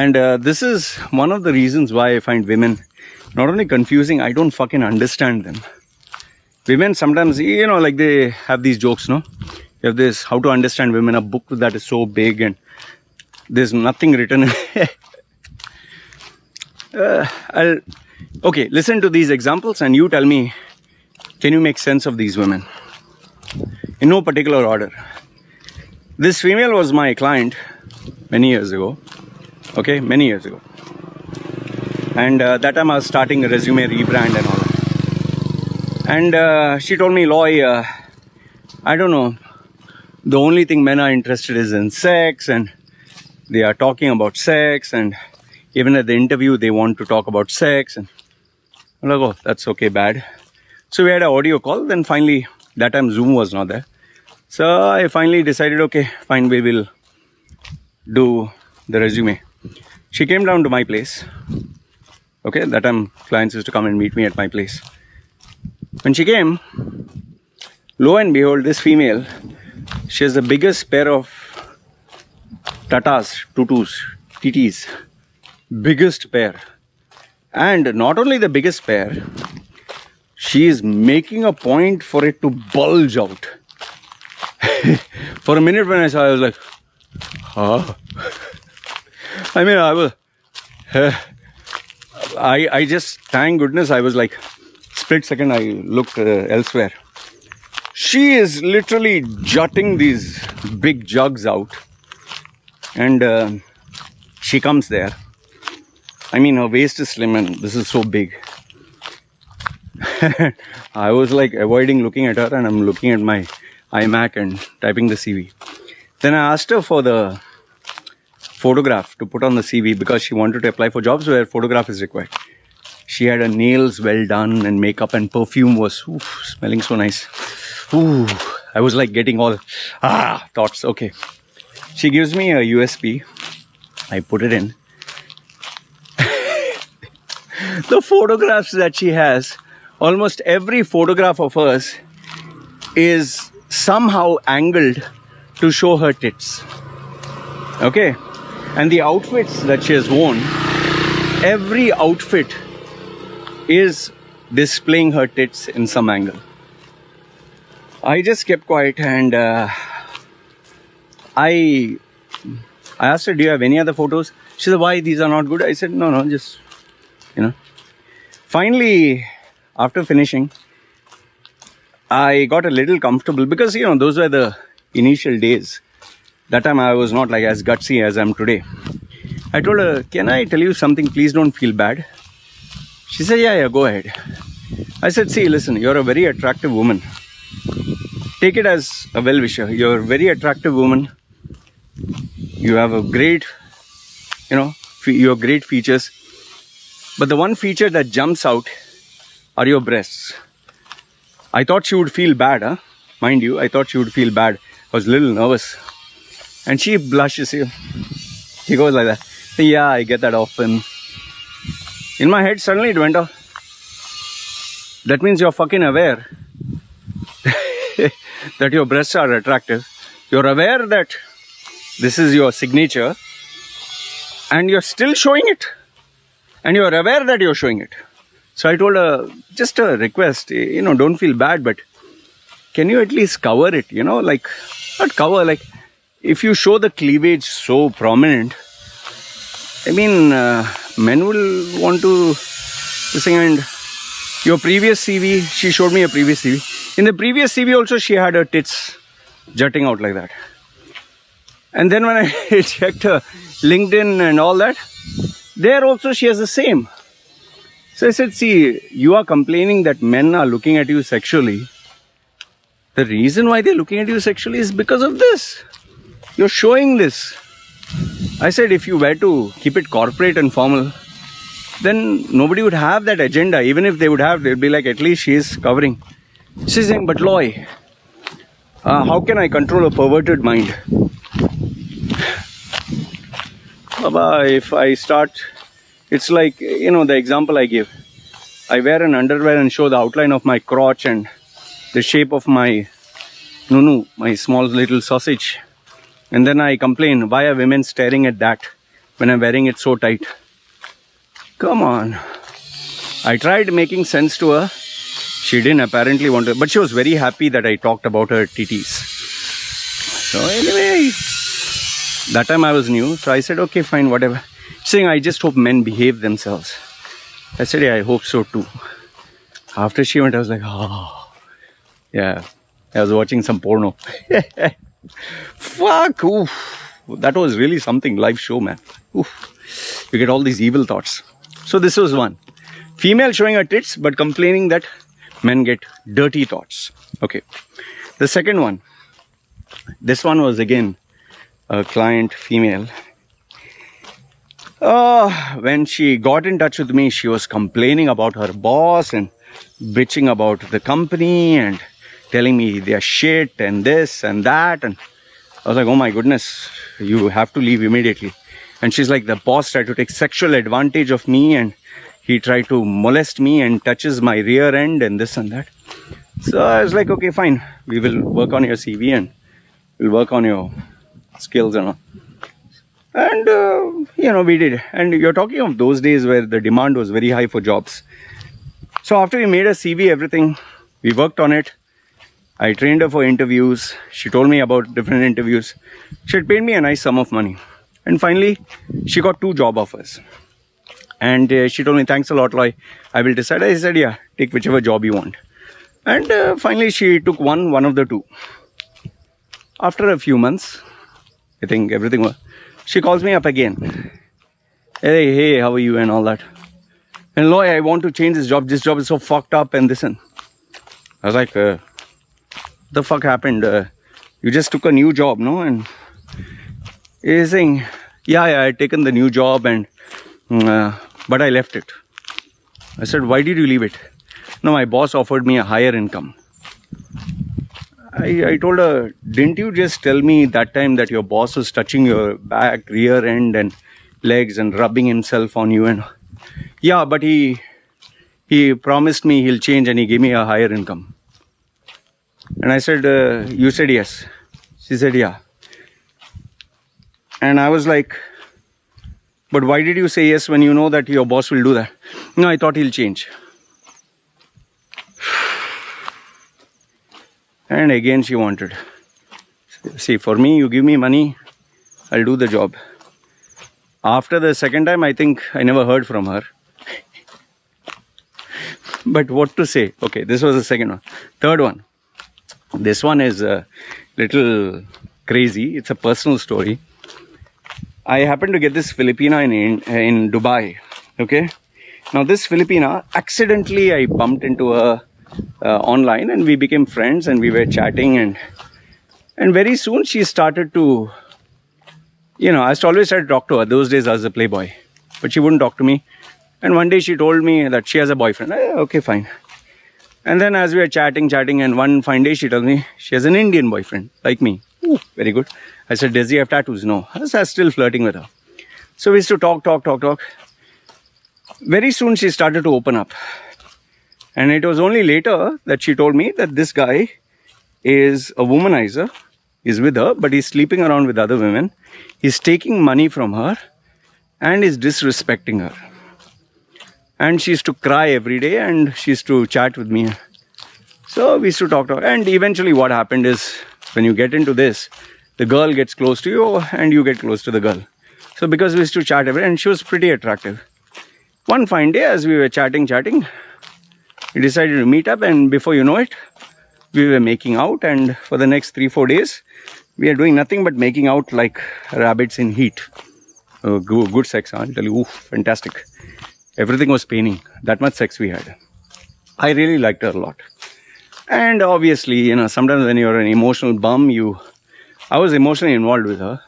And this is one of the reasons why I find women not only confusing, I don't fucking understand them. Women sometimes, like they have these jokes, no? You have this, how to understand women, a book that is so big and there's nothing written. Okay, listen to these examples and you tell me, can you make sense of these women? In no particular order. This female was my client many years ago. Okay, many years ago. And that time I was starting a resume rebrand and all that. And she told me, Loy, I don't know, the only thing men are interested is in sex, and they are talking about sex, and even at the interview they want to talk about sex. And I'm like, oh, that's okay, bad. So we had an audio call. Then finally, that time Zoom was not there. So I finally decided, okay, fine, we will do the resume. She came down to my place. Okay, that time clients used to come and meet me at my place. When she came, lo and behold, this female, she has the biggest pair of TTs, biggest pair. And not only the biggest pair, she is making a point for it to bulge out. For a minute when I saw, I was like, huh? I mean, I just, thank goodness, I was like, split second, I looked elsewhere. She is literally jutting these big jugs out. And she comes there. I mean, her waist is slim and this is so big. I was like avoiding looking at her, and I'm looking at my iMac and typing the CV. Then I asked her for the photograph to put on the CV because she wanted to apply for jobs where photograph is required. She had her nails well done and makeup and perfume was smelling so nice. I was like getting all thoughts. Okay. She gives me a USB. I put it in. The photographs that she has, almost every photograph of hers is somehow angled to show her tits. Okay? And the outfits that she has worn, every outfit is displaying her tits in some angle. I just kept quiet and I asked her, do you have any other photos? She said, why, these are not good? I said, no, just, Finally, after finishing, I got a little comfortable because, those were the initial days. That time I was not like as gutsy as I am today. I told her, can I tell you something? Please don't feel bad. She said, yeah, go ahead. I said, see, listen, you're a very attractive woman. Take it as a well-wisher. You're a very attractive woman. You have a great, you have great features. But the one feature that jumps out are your breasts. I thought she would feel bad, huh? Mind you, I thought she would feel bad. I was a little nervous. And she blushes. She goes like that. Yeah, I get that often. In my head, suddenly it went off. That means you're fucking aware that your breasts are attractive. You're aware that this is your signature. And you're still showing it. And you're aware that you're showing it. So I told her, just a request, don't feel bad, but can you at least cover it, like, not cover, like, if you show the cleavage so prominent, I mean, men will want to sing. And your previous CV, she showed me a previous CV. In the previous CV also, she had her tits jutting out like that. And then when I checked her LinkedIn and all that, there also she has the same. So I said, see, you are complaining that men are looking at you sexually. The reason why they're looking at you sexually is because of this. You're showing this. I said, if you were to keep it corporate and formal, then nobody would have that agenda. Even if they would have, they'd be like, at least she is covering. She's saying, but Loy, how can I control a perverted mind? Baba, if I start, it's like, the example I give. I wear an underwear and show the outline of my crotch and the shape of my my small little sausage. And then I complain, why are women staring at that? when I'm wearing it so tight. Come on. I tried making sense to her. She didn't apparently want to, but she was very happy that I talked about her titties. So anyway, that time I was new, so I said, okay, fine, whatever. Saying, I just hope men behave themselves. I said, yeah, I hope so too. After she went, I was like, oh, yeah, I was watching some porno. Fuck, oof. That was really something, live show, man. Oof. You get all these evil thoughts. So this was one. Female showing her tits, but complaining that men get dirty thoughts. Okay. The second one. This one was again a client, female. When she got in touch with me, she was complaining about her boss and bitching about the company and telling me they're shit and this and that. And I was like, oh my goodness, you have to leave immediately. And she's like, the boss tried to take sexual advantage of me and he tried to molest me and touches my rear end and this and that. So I was like, okay, fine. We will work on your CV and we'll work on your skills and all. And, we did. And you're talking of those days where the demand was very high for jobs. So after we made a CV, everything, we worked on it. I trained her for interviews. She told me about different interviews. She had paid me a nice sum of money. And finally, she got 2 job offers. And she told me, thanks a lot, Loy. I will decide. I said, yeah, take whichever job you want. And finally, she took one of the 2. After a few months, I think everything was... She calls me up again. Hey, how are you and all that. And Loy, I want to change this job. This job is so fucked up and this and... I was like, the fuck happened? You just took a new job, no? And he's saying, yeah, I had taken the new job and... but I left it. I said, why did you leave it? No, my boss offered me a higher income. I told her, didn't you just tell me that time that your boss was touching your back, rear end and legs and rubbing himself on you? And yeah, but he promised me he'll change and he gave me a higher income. And I said, you said yes. She said, yeah. And I was like, but why did you say yes when you know that your boss will do that? No, I thought he'll change. And again she wanted. See, for me, you give me money, I'll do the job. After the second time, I think I never heard from her. But what to say? Okay, this was the second one. Third one. This one is a little crazy. It's a personal story. I happened to get this Filipina in Dubai. Okay. Now this Filipina, accidentally I bumped into her online and we became friends and we were chatting and very soon she started to, I used to always try to talk to her. Those days I was a playboy, but she wouldn't talk to me. And one day she told me that she has a boyfriend. Okay, fine. And then as we were chatting and one fine day she told me she has an Indian boyfriend like me. Ooh, very good. I said, does he have tattoos? No. I was still flirting with her. So we used to talk. Very soon she started to open up. And it was only later that she told me that this guy is a womanizer. He's with her, but he's sleeping around with other women. He's taking money from her and is disrespecting her. And she used to cry every day and she used to chat with me. So we used to talk. And eventually what happened is when you get into this, the girl gets close to you and you get close to the girl. So because we used to chat every day and she was pretty attractive. One fine day as we were chatting, we decided to meet up and before you know it, we were making out and for the next 3-4 days, we are doing nothing but making out like rabbits in heat. Good sex, I'll tell you, oof, fantastic. Everything was paining, that much sex we had. I really liked her a lot. And obviously, sometimes when you're an emotional bum, I was emotionally involved with her.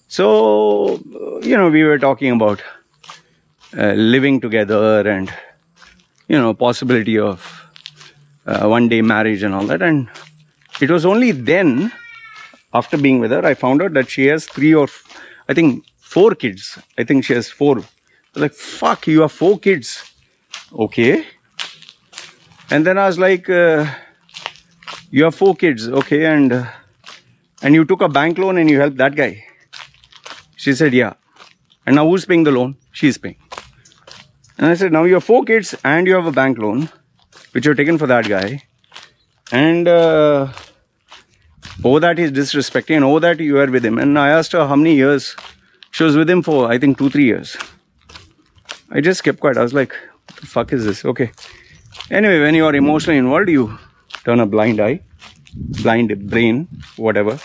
So, we were talking about living together and possibility of one day marriage and all that. And it was only then, after being with her, I found out that she has 4 kids. I think she has 4. I was like, fuck, you have 4 kids. Okay. And then I was like, you have 4 kids. Okay. And you took a bank loan and you helped that guy. She said, yeah. And now who's paying the loan? She's paying. And I said, now you have 4 kids and you have a bank loan, which you've taken for that guy. And oh, that he's disrespecting, and oh, that you are with him. And I asked her how many years. She was with him for, I think, 2-3 years. I just kept quiet. I was like, what the fuck is this? Okay. Anyway, when you are emotionally involved, you turn a blind eye, blind brain, whatever.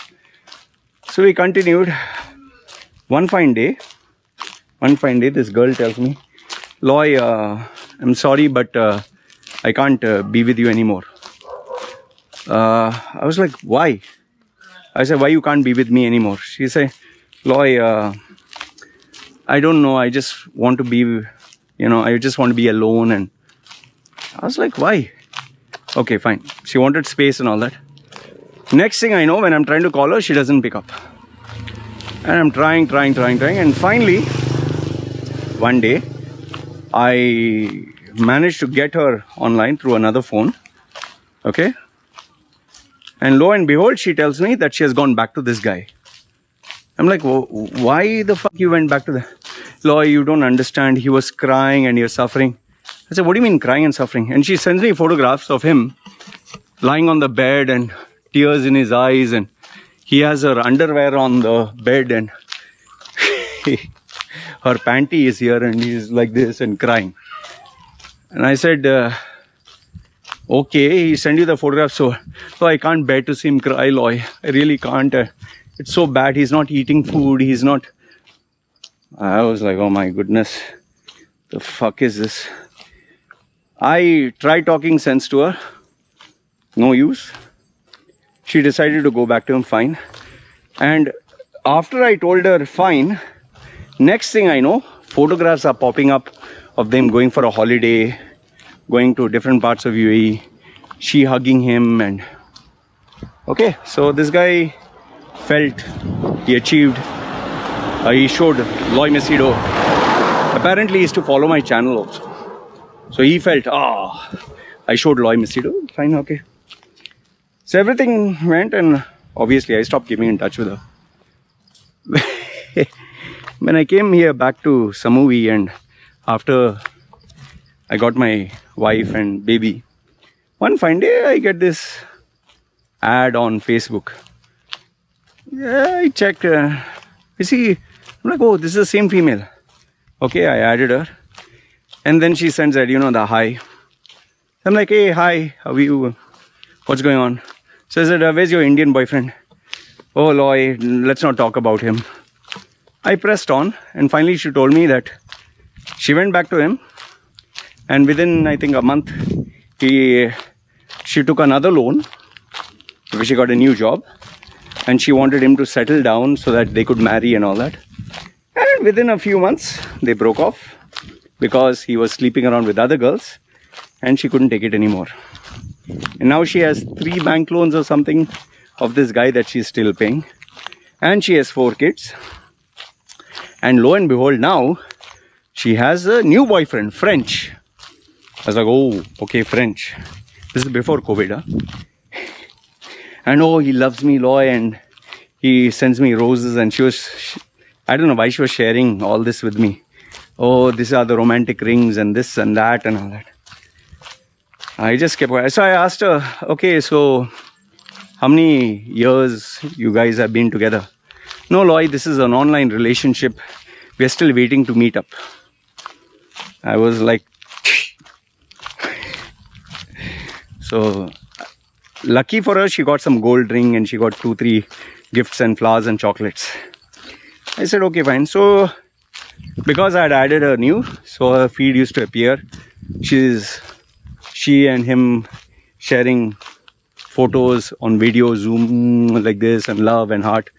So we continued. One fine day, this girl tells me, Loy, I'm sorry, but I can't be with you anymore. I was like, why? I said, why you can't be with me anymore? She said, Loy, I don't know. I just want to be, I just want to be alone. And I was like, why? Okay, fine. She wanted space and all that. Next thing I know, when I'm trying to call her, she doesn't pick up. And I'm trying. And finally, one day, I managed to get her online through another phone. Okay. And lo and behold, she tells me that she has gone back to this guy. I'm like, why the fuck you went back to the... Loy, you don't understand. He was crying and you're suffering. I said, what do you mean crying and suffering? And she sends me photographs of him lying on the bed and tears in his eyes, and he has her underwear on the bed, and her panty is here, and he's like this and crying. And I said, okay, he sent you the photograph, so I can't bear to see him cry, Loy. I really can't. It's so bad. He's not eating food. He's not... I was like, oh my goodness. The fuck is this? I tried talking sense to her. No use. She decided to go back to him, fine. And after I told her, fine, next thing I know, photographs are popping up of them going for a holiday, going to different parts of UAE, she hugging him, and... Okay, so this guy felt he achieved. He showed Loy Machedo. Apparently, he used to follow my channel also. So he felt, I showed Loy Machedo. Fine, okay. So everything went, and obviously I stopped keeping in touch with her. When I came here back to Samui, and after I got my wife and baby, one fine day I get this ad on Facebook. Yeah, I checked. You see, I'm like, oh, this is the same female. Okay, I added her. And then she sends that, the hi. I'm like, hey, hi, how are you? What's going on? So I said, where's your Indian boyfriend? Oh, Loy, let's not talk about him. I pressed on, and finally she told me that she went back to him, and within, I think, a month, she took another loan because she got a new job, and she wanted him to settle down so that they could marry and all that. And within a few months, they broke off because he was sleeping around with other girls, and she couldn't take it anymore. And now she has 3 bank loans or something of this guy that she's still paying. And she has 4 kids. And lo and behold, now she has a new boyfriend, French. I was like, oh, okay, French. This is before COVID, huh? And oh, he loves me, Loy, and he sends me roses. And I don't know why she was sharing all this with me. Oh, these are the romantic rings and this and that and all that. I just kept quiet. So I asked her, okay, so how many years you guys have been together? No, Loy, this is an online relationship. We're still waiting to meet up. I was like... So, lucky for her, she got some gold ring and she got 2-3 gifts and flowers and chocolates. I said, okay, fine. So, because I had added her new, so her feed used to appear. She and him sharing photos on video, Zoom, like this, and love and heart.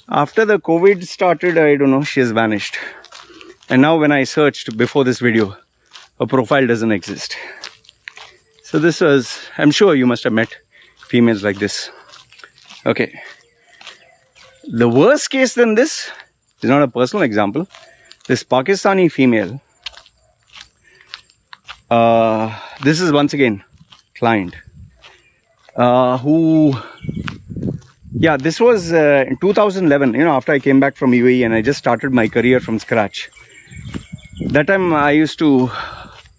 After the COVID started, I don't know, she has vanished. And now when I searched before this video, her profile doesn't exist. So this was, I'm sure you must have met females like this. Okay. The worst case than this is not a personal example. This Pakistani female, this is once again client, who Yeah, this was in 2011, after I came back from UAE and I just started my career from scratch. That time I used to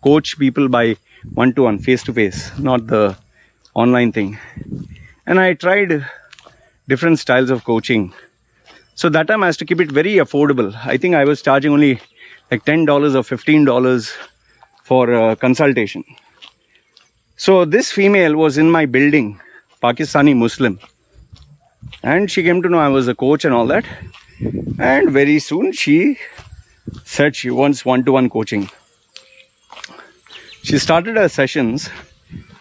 coach people by one-to-one, face-to-face, not the online thing. And I tried different styles of coaching. So that time I used to keep it very affordable. I think I was charging only like $10 or $15 for a consultation. So this female was in my building, Pakistani Muslim. And she came to know I was a coach and all that. And very soon she said she wants one-to-one coaching. She started her sessions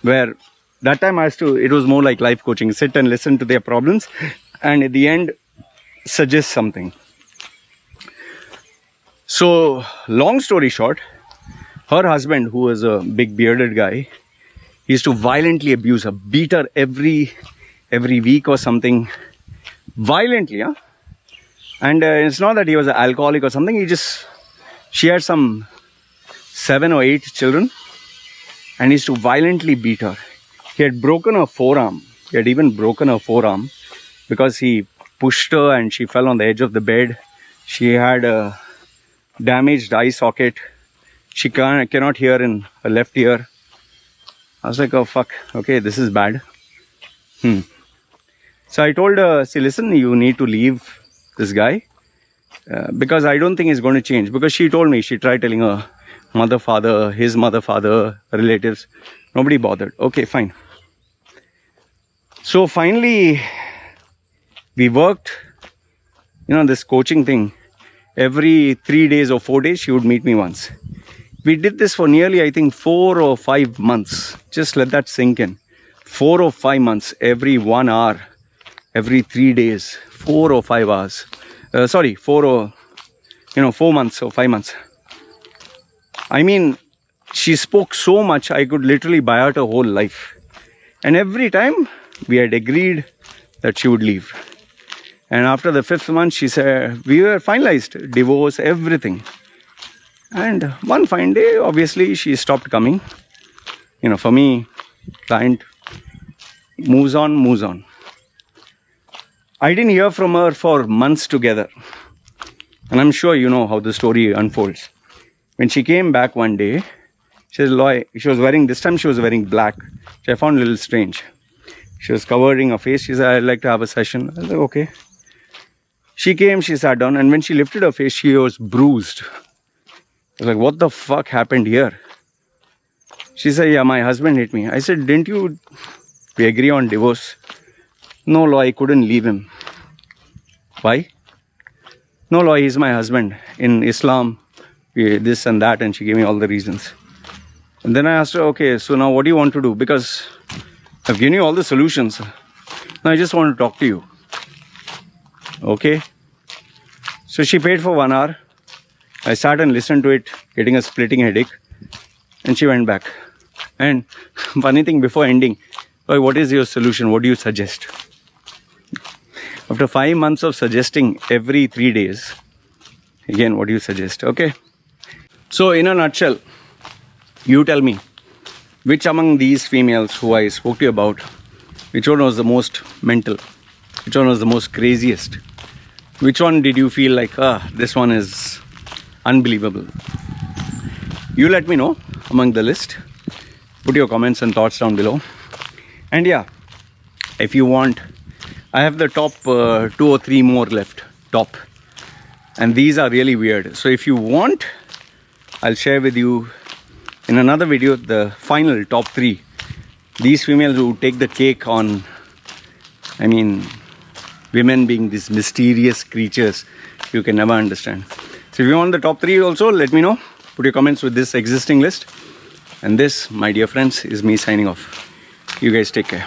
where that time it was more like life coaching, sit and listen to their problems and at the end suggest something. So long story short, her husband, who was a big bearded guy, he used to violently abuse her, beat her every week or something, violently, huh? And it's not that he was an alcoholic or something. She had some 7 or 8 children, and he used to violently beat her. He had broken her forearm. He had even broken her forearm because he pushed her and she fell on the edge of the bed. She had a damaged eye socket. She cannot hear in her left ear. I was like, oh fuck, okay, this is bad. So I told her, see, listen, you need to leave this guy because I don't think he's going to change. Because she told me, she tried telling her mother, father, his mother, father, relatives. Nobody bothered. Okay, fine. So finally, we worked, this coaching thing. Every 3 days or 4 days, she would meet me once. We did this for nearly, I think, 4 or 5 months. Just let that sink in. 4 or 5 months, every 1 hour, every 3 days, 4 or 5 hours. 4 months or 5 months. I mean, she spoke so much, I could literally buy out her whole life. And every time we had agreed that she would leave. And after the 5th month, she said, we were finalized, divorce, everything. And one fine day, obviously, she stopped coming. For me, client moves on. I didn't hear from her for months together. And I'm sure you know how the story unfolds. When she came back one day, she said, Loy, this time she was wearing black, which I found a little strange. She was covering her face. She said, I'd like to have a session. I was like, okay. She came, she sat down, and when she lifted her face, she was bruised. I was like, what the fuck happened here? She said, yeah, my husband hit me. I said, we agree on divorce? No, Loy, I couldn't leave him. Why? No, Loy, he's my husband. In Islam, this and that, and she gave me all the reasons. And then I asked her, okay, so now what do you want to do? Because I've given you all the solutions. Now I just want to talk to you. Okay? So she paid for 1 hour. I sat and listened to it, getting a splitting headache. And she went back. And funny thing, before ending, what is your solution? What do you suggest? After 5 months of suggesting every 3 days, again, what do you suggest? Okay. So in a nutshell, you tell me, which among these females who I spoke to you about, which one was the most mental? Which one was the most craziest? Which one did you feel like, this one is unbelievable? You let me know among the list. Put your comments and thoughts down below. And yeah, if you want, I have the top 2 or 3 more left, top. And these are really weird. So if you want, I'll share with you in another video the final top 3. These females who take the cake on, women being these mysterious creatures you can never understand. So if you want the top 3 also, let me know. Put your comments with this existing list. And this, my dear friends, is me signing off. You guys take care.